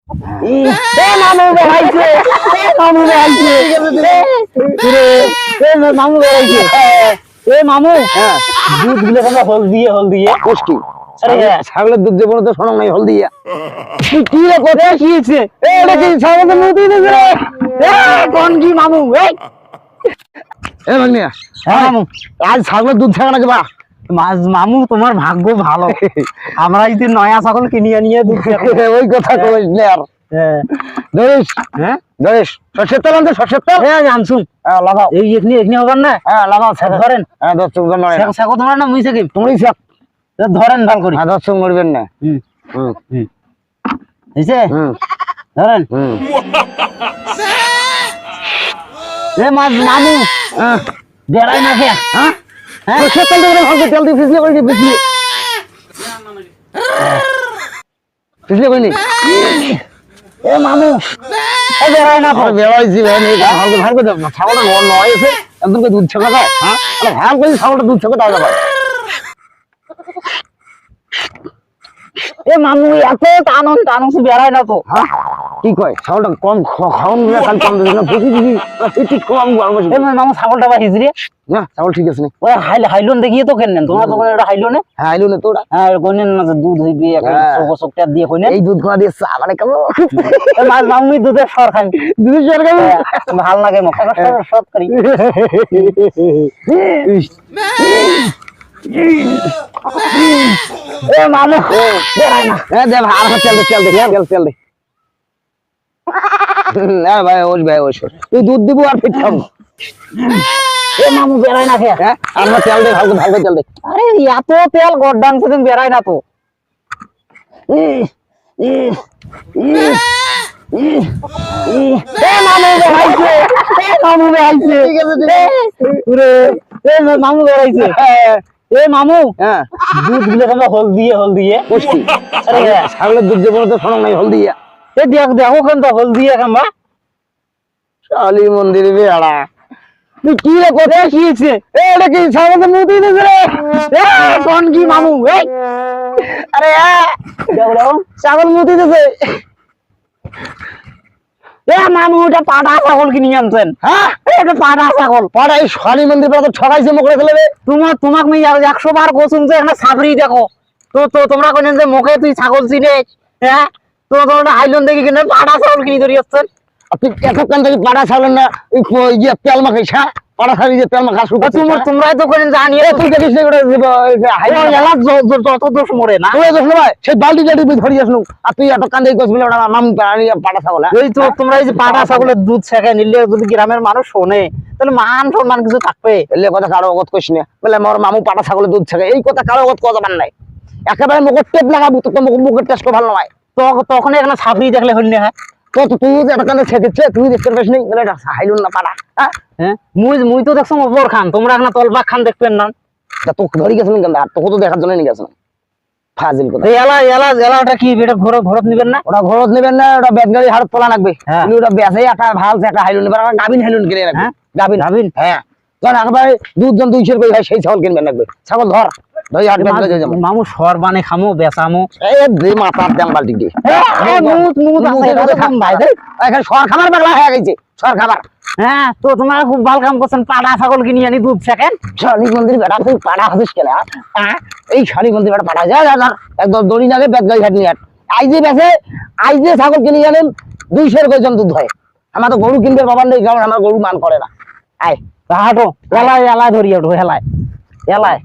মামু বেড়াইছে, মামু বেড়াইছে, মামু বেড়াইছে। মামু দুধ গুলো হল দিয়ে কষ্টি ছাগলের দুধ দেবো তো শোনো নাই হলদিয়া কি রে কোথায় শিয়েছে এটা কি ছাগলের দুধ দিতেছে কোন কি মামু ভাগ্নিয়া মামু আজ ছাগলের দুধ ছাগা নাকি বা মামু তোমার ভাগ্য ভালো, আমরা যদি নয়া ছাগল কিনিয়ে নিয়ে দুধ ওই কথা কইস না আর ধরিস ধরিস সর্ষের তেল আনতে সর্ষের তেল আনছুন লাগাও এই এখনি হবার না লাগাও ধরেন দর্শক নয় ছাগল তোমার না মুইছে কি তুমি সব ধরেন ভাল করি দর্শক মরবেন না হয়েছে ধরেন মামু বেড়াই না খেয়া সর্ষের তেল দিয়ে ভালো তেল দিয়ে ফিসলে করে দিয়ে ফিসলে ফিসলে করিনি মামু বেড়াই না বেড়াইছি ভালো ভালো করে ছাগলটা নয় এসে একদম দুধ ছেঁকা দেয় হ্যাঁ করে ছাগলটা দুধ ছেঁকা দেওয়া যাবে মামু এত টানুন বেড়াই না তো কি কয় ছাগলটা কম খাওয়ান কাল কম দিবি না বেশি দিবি ঠিক কম মামু ছাগলটা বা হিজড়ি না ছাগল ঠিক আছে না ওই হাইলন দেখিয়ে তো কেনেন তোমার দোকানে ওটা হাইলনে হ্যাঁ আইলো না তোরা হ্যাঁ কইনেন না দুধ হইবি চোখটা দিয়ে কইনেন এই দুধ খাওয়া দিয়ে চা মানে কেমন মামু দুধের সর খাই দুধের সর খাবি ভাল লাগে মুখে সব করি মামু বেড়াই না দে আর তেল দে না ভাই ওই তুই দুধ দিব আর ফিট খাবো মামু বেড়াই না খেয়া আর তেল দে ভালো তেল দে আরে এত তেল গড্ডান সেদিন বেড়াই না তো মামু বেড়াইছে মামু দুধ গুলো হল দিয়ে পুষ্টি ছাগলের দুধ দেবো তো শোনো নাই হলদিয়া দেখো কেন তো হল দিয়ে কামবা কালী মন্দির বেড়া তুই কি রে কোথায় শিয়েছে এটা কি ছাগলের দুধ দিতেছে রে কোন কি মামু আরে ছাগল মুখ দিতেছে মামু ওটা পাটা ছাগল কিনে আনছেন এটা পাটা ছাগল পাড়া এই কালী মন্দির তো ঠকাইছে মুখে ফেলে রে তোমাকে আমি 100 বার কোসুন যে এখানে সাবরি দেখো তো তোমরা কইলেন যে মুখে তুই ছাগল চিনিস তোমরা হাইলন দেখি কিনে পাটা ছাগল কিনে ধরি আসছেন আপনি এতক্ষণ থেকে পাড়া ছাগলেন না তেল মাখাইছা পাড়া ছাগল যে তেল মাখা শুকা তোমরাই তো কইলেন জানিয়ে তুই দেখিস যত দোষ মরে না সেই বালতি জাটি ধরি আসলু আর তুই এতক্ষণ থেকে কইস বলে নাম পাড়া ছাগল এই তো তোমরা এই যে পাটা ছাগলের দুধ ছেঁকে নিলে যদি গ্রামের মানুষ শোনে তাহলে মান সম্মান কিছু থাকবে এলে কথা কারো অগত কইস না বলে আমার মামু পাড়া ছাগলের দুধ ছেঁকে এই কথা কারো অগত কথা মান নাই একেবারে মুখের টেপ লাগাবো তো মুখের টেস্ট ভালো নয় তখন এখানে ছাবরি দেখলে হইল না তুই এতক্ষণ ছেঁকেছে তুই দেখতে পাস নি বলে হাইলুন না পাড়া মুই তো দেখছো ওপর খান তোমরা এখানে তলবাগ খান দেখবেন না তোকে ধরি গেছিলেন কেন তোকে তো দেখার জন্য নিয়ে গেছিলাম ফাজিল কথা এলাটা কি এটা ঘরত নিবেন না ওটা ঘরত নেবেন না ওটা বেদগাড়ি হাড়ত তোলা লাগবে ওটা বেসে একটা ভাল একটা হাইলুন নেবেন গাভিন হাইলুন কিনে রাখবে গাভিন হ্যাঁ কারণ একবার দুধ জন 200 করে সেই ছাগল কিনবেন লাগবে ছাগল ধর মামু সর বানে খামো বেচামো মাথার দাম বাল্টি দিয়ে সর খাবার পাগলা হয়ে গেছে সর খাবার হ্যাঁ তো তোমরা খুব ভালো কাম করছেন পাড়া ছাগল কিনে আনি দুধ ছেঁকেন শনি মন্দির বেটা তুই পাড়া হাসিস কেন এই শনি মন্দির বেটা পাড়া যা একদম দড়ি লাগে বেদগাড়ি ঘাট নিয়ে আইজে বেসে আইজে ছাগল কিনে আনেন 200 কয়জন দুধ হয় আমার তো গরু কিনবে বাবার নেই কারণ আমার গরু মান করে না আয় হাঁটো এলায় ধরি ওঠো এলায়